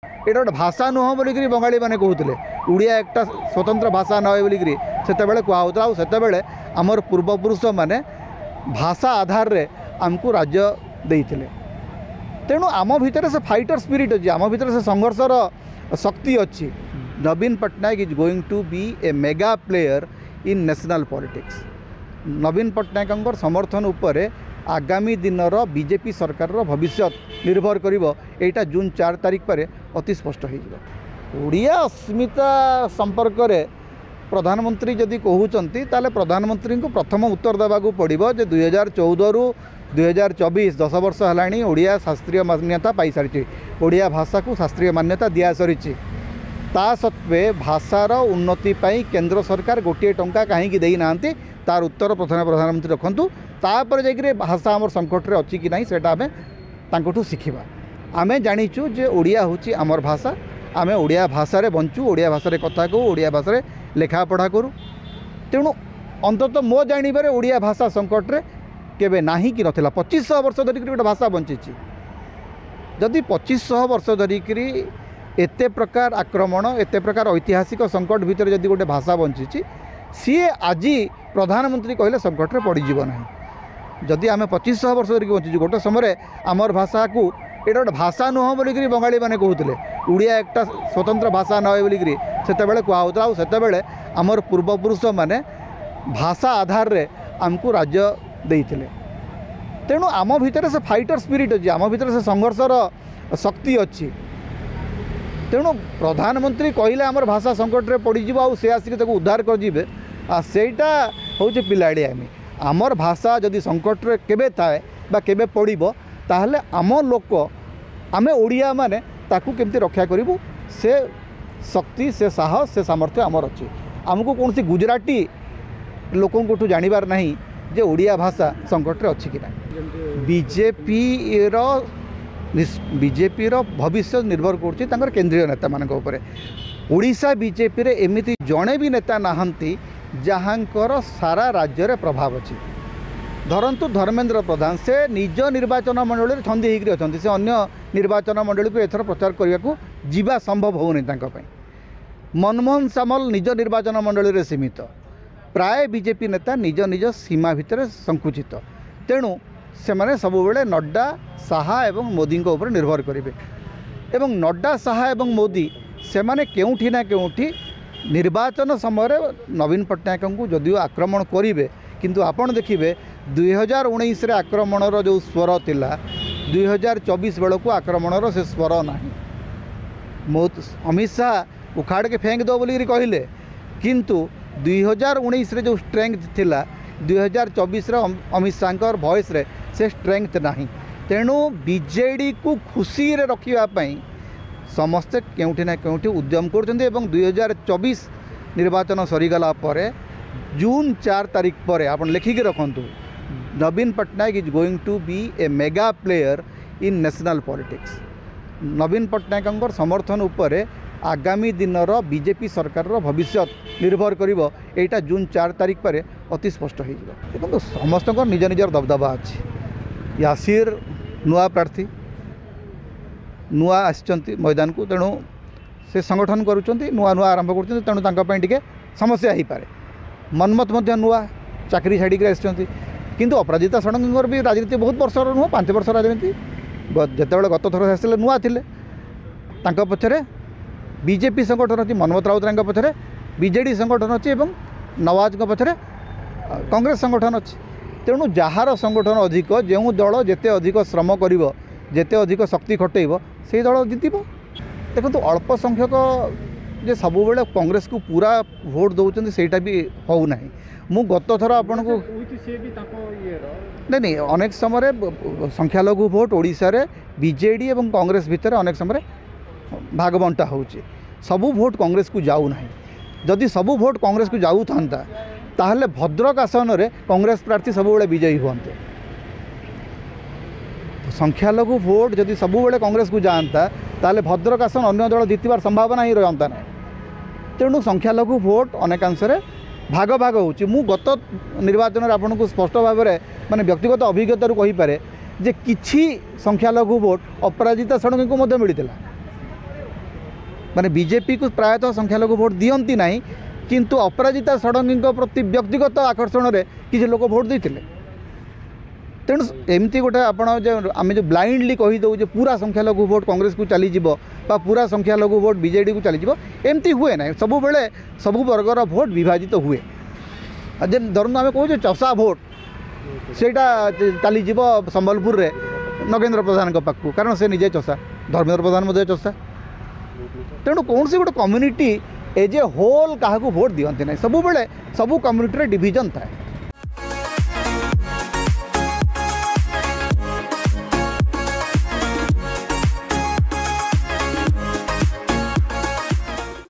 এটা गोटे भाषा नुह बोलिक बंगाली मैंने कहते ओडिया एक स्वतंत्र भाषा न बोलिक से कहूला आते आमर पूर्वपुरुष मैंने भाषा आधार रे आमको राज्य देते तेणु आम भितर से फाइटर स्पिरिट अच्छी आम भितर से संघर्षर शक्ति अच्छी। Naveen Patnaik is going to be a mega player in national politics. Naveen Patnaik समर्थन उपर आगामी दिन बीजेपी सरकार भविष्य निर्भर करिवो। एटा जून 4 तारिख पर अति स्पष्ट होड़िया अस्मिता संपर्क में प्रधानमंत्री जदि कहते ताले प्रधानमंत्री को प्रथम उत्तर देवाक पड़ो जे 2014 रु 2024 10 वर्ष है ओडिया शास्त्रीय मान्यता पाई सारी ओडिया भाषा को शास्त्रीय मान्यता दि सारी ता सत्वे भाषार उन्नति पाई केंद्र सरकार गोटे टंका कहीं दे ना तार उत्तर प्रथम प्रधानमंत्री रखु तापर जाकि भाषा आमर संकट में अच्छी कि ना से आम शिखा आम जाचु जे ओडिया हूँ आमर भाषा आम ओडिया भाषा रे बंचु ओडिया भाषा रे कथा कहू ओडिया भाषा रे लेखा पढ़ा करूँ। तेणु अंततः मो जानवर ओडिया भाषा संकट रे केबे नाही कि नथिला 2500 वर्ष धरिक गोटे भाषा बंची जदि 2500 वर्ष धरिक एते प्रकार आक्रमण एते प्रकार ऐतिहासिक संकट भितर जदि गोटे भाषा बंची सी आज प्रधानमंत्री कहले संकट रे पड़ जीव ना जदि आम 2500 वर्ष धरिक बंची गोटे समय आमर भाषा को एटा गोटे भाषा नुह बोलिक बंगाली मैंने कहते ओडिया एक स्वतंत्र भाषा न बोलिक से कहूला आते आमर पूर्वपुरुष मैंने भाषा आधार रे आमको राज्य देते तेणु आम भितर से फाइटर स्पिरिट अच्छी आम भितर से संघर्षर शक्ति अच्छी। तेणु प्रधानमंत्री कहले आमर भाषा संकट रे पड़ जीव से आसिक उद्धार कर सेटा हूँ पिलाड़ियामी आमर भाषा जदि संकट रे केबे थाए बा केबे पड़िबो ताहले आम लोक आमे ओडिया माने ताकू केमती रक्षा करिबु से शक्ति से साहस से सामर्थ्य आमर अच्छी। आमको कौन सी गुजराती लोकों जानिबार नहीं जे ओडिया भाषा संकट रे अच्छी कि ना। बीजेपी भविष्य निर्भर कर केंद्रीय नेता मान ओडिशा बीजेपी रे एमिति जड़े भी नेता नहांती जहाँकर सारा राज्य रे प्रभाव अच्छी। धरंतु धर्मेंद्र प्रधान से निज निर्वाचन मंडल में छंदी होकर अच्छा से अन्य निर्वाचन मंडल को एथर प्रचार करने को जीवा संभव होनी। मनमोहन सामल निज निर्वाचन मंडल में सीमित प्राय बीजेपी नेता निज निज सीमा भितर संकुचित तेणु से माने सबुबले नड्डा साहा एवं मोदी ऊपर निर्भर करेंगे एवं नड्डा साहा एवं मोदी से माने केउठी ना केउठी निर्वाचन समय नवीन पट्टनायक को जदिव आक्रमण करेंगे किंतु आपण देखिए 2019 रे आक्रमणर जो स्वर थिला 2024 बेल को आक्रमणर से स्वर नहीं। अमित शाह उखाड़ के फेंक दो बोली कहले किंतु 2019 रे जो स्ट्रेंथ थिला 2024 रे अमित शाह वॉइस रे से स्ट्रेंथ नहीं। तेणु बीजेडी को खुशी रे रखिया पई समस्ते केउठी ना केउठी उद्यम करछन्ते एवं 2024 निर्वाचन सरीगला परे जून 4 तारिख पर आप लिखिकी रखु Naveen Patnaik is going to be a mega player in national politics. Naveen Patnaik समर्थन उपर आगामी दिन बीजेपी सरकार भविष्य निर्भर करिवो। एटा जून 4 तारिख पर अति स्पष्ट हो देखो समस्त निज निजर दबदबा अच्छी। यासीर नुआ प्रार्थी नुआ आसिचंती मैदान को तेणु से संगठन करुँच नुआ नुआ आरंभ कर तेणु तांके समस्या हो पारे। मनमत नुआ चाकरी छाड़ी आसी किंतु अपराजिता षडंगी भी राजनीति बहुत वर्षर नुह 5 वर्ष राजनीति जिते गत थर आसले नुआ थिले पछरे बीजेपी संगठन अच्छी मनमत राउत पछरे बीजेडी संगठन अच्छी और नवाज पछरे कांग्रेस संगठन अच्छी। तेणु जार संगठन अधिक जो दल जिते अधिक श्रम कर जिते अधिक शक्ति खटेब से दल जितब। देखो अल्प संख्यक जे सब बेले कांग्रेस को पूरा भोट दौरान सेटा भी हो ना। मु गत थर आपन को नहीं अनेक समय संख्यालघु भोट ओडिशा रे बीजेडी और कांग्रेस भितर अनेक समय भाग बंटा होची सबू भोट कांग्रेस को जाऊ ना। जदि सबू भोट कांग्रेस को जाऊ था ताहले भद्रक आसन रे कांग्रेस प्रार्थी सब बेले विजयी हुंते। संख्यालघु भोट जदि सब बेले कांग्रेस को जाता ताहले भद्रक आसन अन्य दल जितबार संभावना ही रहता ना। तेणु संख्यालघु भोट अनेकांश भाग भाग होची। मु गत निर्वाचन में आपन को स्पष्ट भाव में माने व्यक्तिगत अभिज्ञता कहीपे जे किछि संख्यालघु भोट अपराजिता षडंगी को मिलता माने बीजेपी को प्रायतः संख्यालघु भोट दियंती नहीं किंतु अपराजिता षडंगी प्रति व्यक्तिगत आकर्षण रे किसी लोक भोट देते तेणु एमती गोटे आपण आम जो ब्लाइंडली कहीदे जे पूरा संख्यालघु भोट कांग्रेस को चलीज पूरा संख्यालघु भोट बीजेडी को चलीज एमती हुए ना सबु बेले सबु वर्गर भोट विभाजित हुए धरन आम कहूँ चषा भोट सेटा चलीज संबलपुर रे नगेंद्र प्रधान पाखु कारण से निजे चषा धर्मेंद्र प्रधान चषा तेणु कौन सी गोटे कम्युनिटी एज ए होल क्या भोट दिखती ना सब बेले सब कम्युनिटी डिविजन थाए।